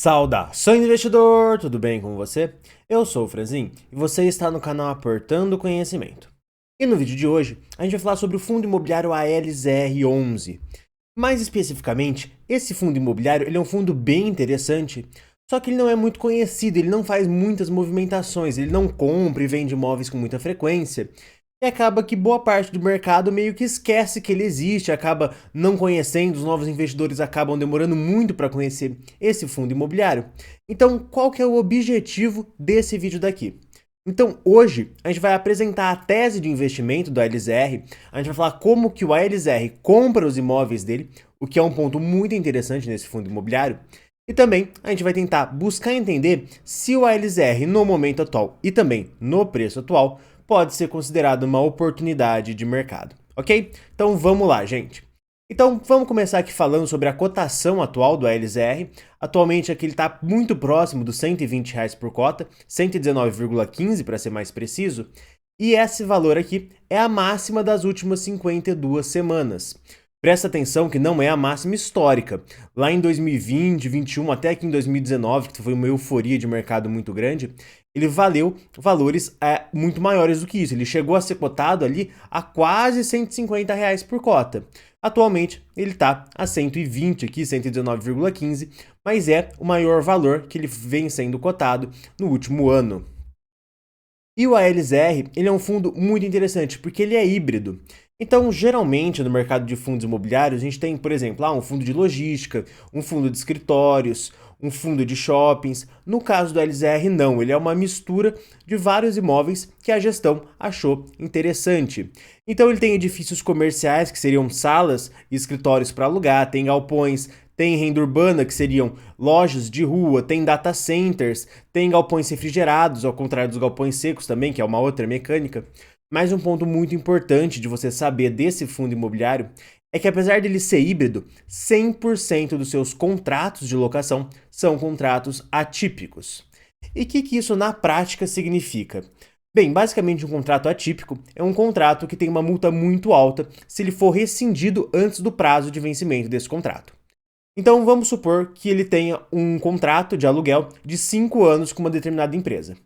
Saudação investidor, tudo bem com você? Eu sou o Franzin e você está no canal Aportando Conhecimento. E no vídeo de hoje a gente vai falar sobre o fundo imobiliário ALZR11. Mais especificamente, esse fundo imobiliário ele é um fundo bem interessante, só que ele não é muito conhecido, ele não faz muitas movimentações, ele não compra e vende imóveis com muita frequência. E acaba que boa parte do mercado meio que esquece que ele existe, acaba não conhecendo, os novos investidores acabam demorando muito para conhecer esse fundo imobiliário. Então, qual que é o objetivo desse vídeo daqui? Então, hoje a gente vai apresentar a tese de investimento do ALZR, a gente vai falar como que o ALZR compra os imóveis dele, o que é um ponto muito interessante nesse fundo imobiliário, e também a gente vai tentar buscar entender se o ALZR no momento atual e também no preço atual pode ser considerado uma oportunidade de mercado, ok? Então vamos lá, gente. Então vamos começar aqui falando sobre a cotação atual do ALZR. Atualmente aqui ele está muito próximo dos R$ 120 por cota, 119,15 para ser mais preciso. E esse valor aqui é a máxima das últimas 52 semanas. Presta atenção que não é a máxima histórica. Lá em 2020, 2021, até aqui em 2019, que foi uma euforia de mercado muito grande, ele valeu valores muito maiores do que isso. Ele chegou a ser cotado ali a quase R$ 150 por cota. Atualmente, ele está a 120 aqui, 119,15, mas é o maior valor que ele vem sendo cotado no último ano. E o ALZR, ele é um fundo muito interessante, porque ele é híbrido. Então, geralmente, no mercado de fundos imobiliários, a gente tem, por exemplo, um fundo de logística, um fundo de escritórios, um fundo de shoppings. No caso do ALZR, não. Ele é uma mistura de vários imóveis que a gestão achou interessante. Então, ele tem edifícios comerciais, que seriam salas e escritórios para alugar, tem galpões, tem renda urbana, que seriam lojas de rua, tem data centers, tem galpões refrigerados, ao contrário dos galpões secos também, que é uma outra mecânica. Mas um ponto muito importante de você saber desse fundo imobiliário é que, apesar dele ser híbrido, 100% dos seus contratos de locação são contratos atípicos. E o que isso na prática significa? Bem, basicamente um contrato atípico é um contrato que tem uma multa muito alta se ele for rescindido antes do prazo de vencimento desse contrato. Então vamos supor que ele tenha um contrato de aluguel de 5 anos com uma determinada empresa.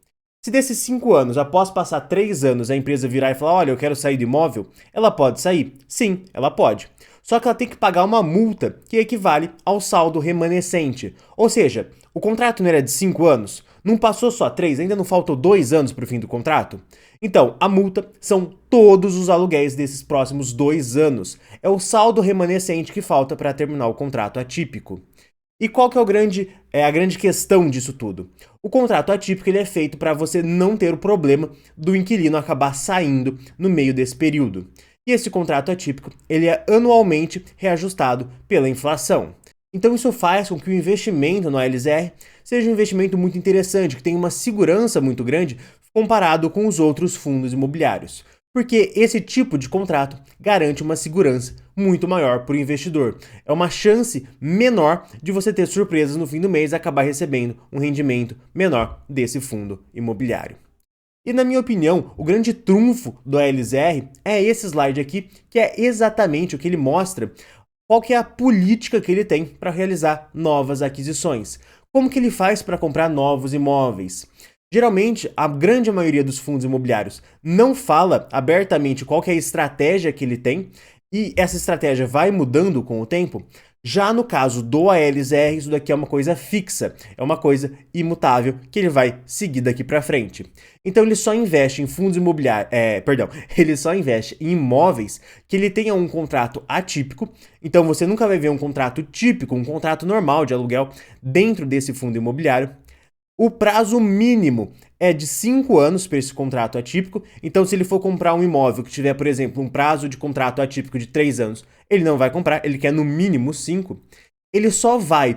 Se desses 5 anos, após passar 3 anos, a empresa virar e falar, olha, eu quero sair do imóvel, ela pode sair? Sim, ela pode. Só que ela tem que pagar uma multa que equivale ao saldo remanescente. Ou seja, o contrato não era de 5 anos? Não passou só 3, ainda não faltou 2 anos para o fim do contrato? Então, a multa são todos os aluguéis desses próximos 2 anos. É o saldo remanescente que falta para terminar o contrato atípico. E qual que é a grande questão disso tudo? O contrato atípico ele é feito para você não ter o problema do inquilino acabar saindo no meio desse período. E esse contrato atípico ele é anualmente reajustado pela inflação. Então isso faz com que o investimento no ALZR seja um investimento muito interessante, que tenha uma segurança muito grande comparado com os outros fundos imobiliários. Porque esse tipo de contrato garante uma segurança muito maior para o investidor. É uma chance menor de você ter surpresas no fim do mês e acabar recebendo um rendimento menor desse fundo imobiliário. E na minha opinião, o grande trunfo do ALZR é esse slide aqui, que é exatamente o que ele mostra qual que é a política que ele tem para realizar novas aquisições. Como que ele faz para comprar novos imóveis? Geralmente, a grande maioria dos fundos imobiliários não fala abertamente qual que é a estratégia que ele tem e essa estratégia vai mudando com o tempo. Já no caso do ALZR, isso daqui é uma coisa fixa, é uma coisa imutável que ele vai seguir daqui para frente. Então ele só investe em fundos imobiliários, ele só investe em imóveis que ele tenha um contrato atípico. Então você nunca vai ver um contrato típico, um contrato normal de aluguel dentro desse fundo imobiliário. O prazo mínimo é de 5 anos para esse contrato atípico. Então, se ele for comprar um imóvel que tiver, por exemplo, um prazo de contrato atípico de 3 anos, ele não vai comprar, ele quer no mínimo 5. Ele só vai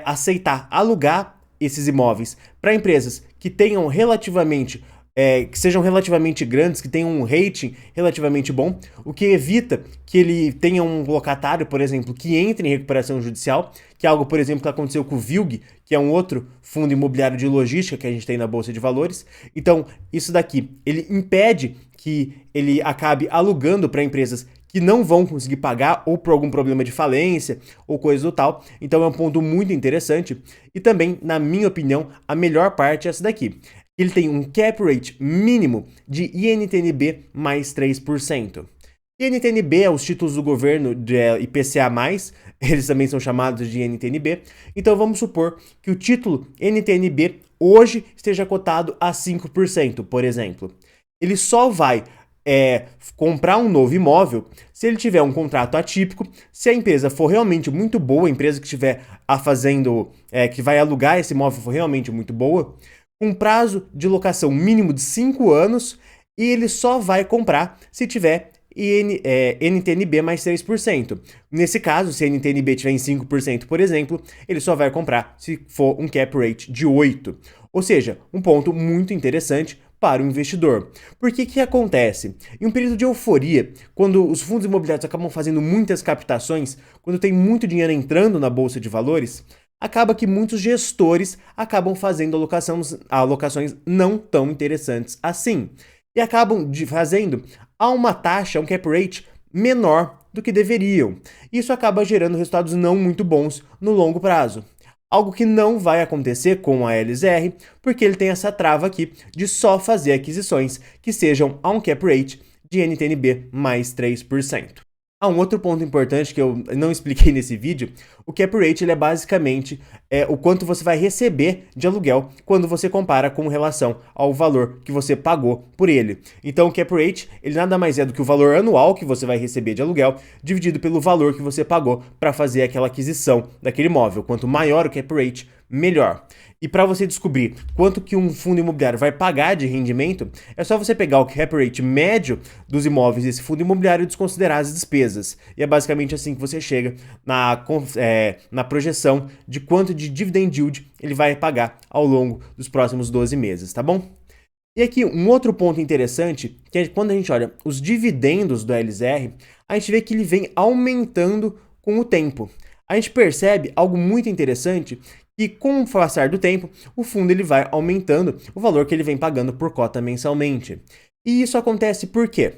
aceitar alugar esses imóveis para empresas que tenham que sejam relativamente grandes, que tenham um rating relativamente bom, o que evita que ele tenha um locatário, por exemplo, que entre em recuperação judicial, que é algo, por exemplo, que aconteceu com o VILG, que é um outro fundo imobiliário de logística que a gente tem na Bolsa de Valores. Então, isso daqui, ele impede que ele acabe alugando para empresas que não vão conseguir pagar ou por algum problema de falência ou coisa do tal. Então é um ponto muito interessante. E também, na minha opinião, a melhor parte é essa daqui. Ele tem um cap rate mínimo de INTNB mais 3%. INTNB é os títulos do governo de IPCA+, eles também são chamados de INTNB. Então vamos supor que o título NTNB hoje esteja cotado a 5%, por exemplo. Ele só vai comprar um novo imóvel se ele tiver um contrato atípico, se a empresa for realmente muito boa, a empresa que estiver que vai alugar esse imóvel for realmente muito boa, com prazo de locação mínimo de 5 anos, e ele só vai comprar se tiver NTNB mais 3%. Nesse caso, se a NTNB tiver em 5%, por exemplo, ele só vai comprar se for um cap rate de 8%. Ou seja, um ponto muito interessante para o investidor. Por que acontece? Em um período de euforia, quando os fundos imobiliários acabam fazendo muitas captações, quando tem muito dinheiro entrando na bolsa de valores, acaba que muitos gestores acabam fazendo alocações não tão interessantes assim. E acabam fazendo a uma taxa, um cap rate menor do que deveriam. Isso acaba gerando resultados não muito bons no longo prazo. Algo que não vai acontecer com a LZR, porque ele tem essa trava aqui de só fazer aquisições que sejam a um cap rate de NTNB mais 3%. Um outro ponto importante que eu não expliquei nesse vídeo, o cap rate ele é basicamente o quanto você vai receber de aluguel quando você compara com relação ao valor que você pagou por ele. Então o cap rate ele nada mais é do que o valor anual que você vai receber de aluguel dividido pelo valor que você pagou para fazer aquela aquisição daquele imóvel. Quanto maior o cap rate, melhor. E para você descobrir quanto que um fundo imobiliário vai pagar de rendimento, é só você pegar o cap rate médio dos imóveis desse fundo imobiliário e desconsiderar as despesas. E é basicamente assim que você chega na projeção de quanto de dividend yield ele vai pagar ao longo dos próximos 12 meses, tá bom? E aqui um outro ponto interessante, que é quando a gente olha os dividendos do LZR, a gente vê que ele vem aumentando com o tempo. A gente percebe algo muito interessante, que com o passar do tempo, o fundo ele vai aumentando o valor que ele vem pagando por cota mensalmente. E isso acontece por quê?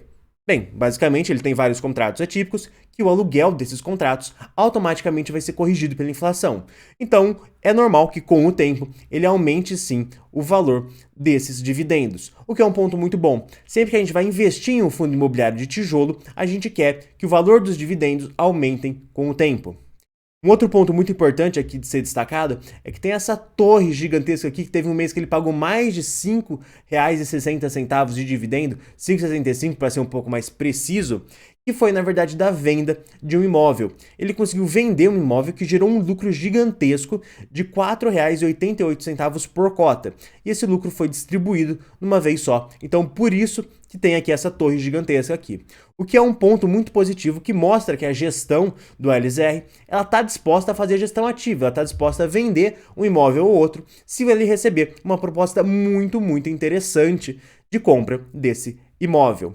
Bem, basicamente ele tem vários contratos atípicos que o aluguel desses contratos automaticamente vai ser corrigido pela inflação. Então, é normal que com o tempo ele aumente sim o valor desses dividendos, o que é um ponto muito bom. Sempre que a gente vai investir em um fundo imobiliário de tijolo, a gente quer que o valor dos dividendos aumentem com o tempo. Um outro ponto muito importante aqui de ser destacado é que tem essa torre gigantesca aqui, que teve um mês que ele pagou mais de R$ 5,60 de dividendo, 5,65 para ser um pouco mais preciso, que foi, na verdade, da venda de um imóvel. Ele conseguiu vender um imóvel que gerou um lucro gigantesco de R$ 4,88 por cota. E esse lucro foi distribuído numa vez só. Então, por isso que tem aqui essa torre gigantesca aqui. O que é um ponto muito positivo que mostra que a gestão do LZR ela está disposta a fazer gestão ativa, ela está disposta a vender um imóvel ou outro se ele receber uma proposta muito, muito interessante de compra desse imóvel.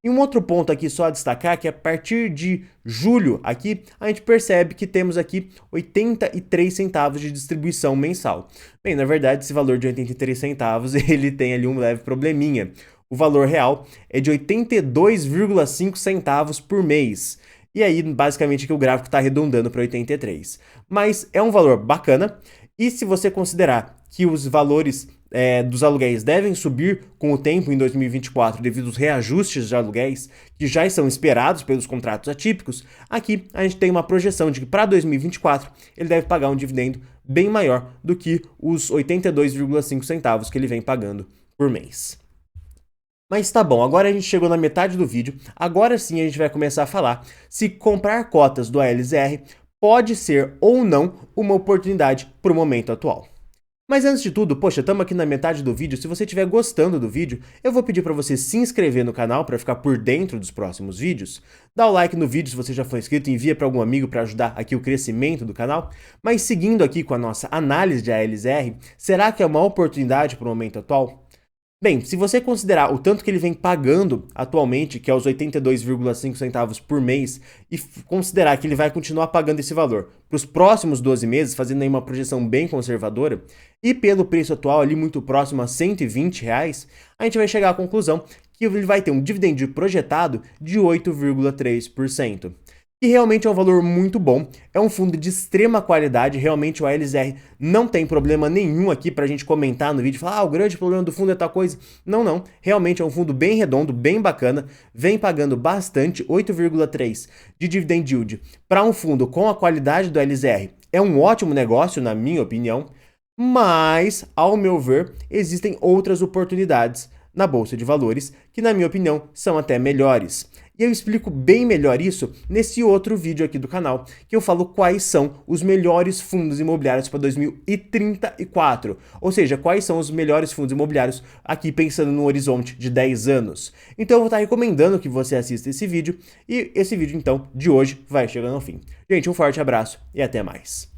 E um outro ponto aqui só a destacar que a partir de julho aqui a gente percebe que temos aqui 83 centavos de distribuição mensal. Bem, na verdade esse valor de 83 centavos ele tem ali um leve probleminha. O valor real é de 82,5 centavos por mês. E aí basicamente que o gráfico está arredondando para 83. Mas é um valor bacana e se você considerar que os valores dos aluguéis devem subir com o tempo em 2024 devido aos reajustes de aluguéis que já são esperados pelos contratos atípicos, aqui a gente tem uma projeção de que para 2024 ele deve pagar um dividendo bem maior do que os 82,5 centavos que ele vem pagando por mês. Mas tá bom, agora a gente chegou na metade do vídeo, agora sim a gente vai começar a falar se comprar cotas do ALZR pode ser ou não uma oportunidade para o momento atual. Mas antes de tudo, poxa, estamos aqui na metade do vídeo, se você estiver gostando do vídeo, eu vou pedir para você se inscrever no canal para ficar por dentro dos próximos vídeos, dá o like no vídeo se você já for inscrito, envia para algum amigo para ajudar aqui o crescimento do canal, mas seguindo aqui com a nossa análise de ALZR, será que é uma oportunidade para o momento atual? Bem, se você considerar o tanto que ele vem pagando atualmente, que é os 82,5 centavos por mês, e considerar que ele vai continuar pagando esse valor para os próximos 12 meses, fazendo aí uma projeção bem conservadora, e pelo preço atual ali muito próximo a R$ 120, a gente vai chegar à conclusão que ele vai ter um dividend yield projetado de 8,3%. E realmente é um valor muito bom, é um fundo de extrema qualidade, realmente o ALSR não tem problema nenhum aqui pra gente comentar no vídeo, falar, o grande problema do fundo é tal coisa. Não, realmente é um fundo bem redondo, bem bacana, vem pagando bastante, 8,3 de dividend yield para um fundo com a qualidade do ALSR. É um ótimo negócio, na minha opinião, mas, ao meu ver, existem outras oportunidades na Bolsa de Valores que, na minha opinião, são até melhores. E eu explico bem melhor isso nesse outro vídeo aqui do canal, que eu falo quais são os melhores fundos imobiliários para 2034. Ou seja, quais são os melhores fundos imobiliários aqui pensando no horizonte de 10 anos. Então eu vou estar recomendando que você assista esse vídeo, e esse vídeo então de hoje vai chegando ao fim. Gente, um forte abraço e até mais.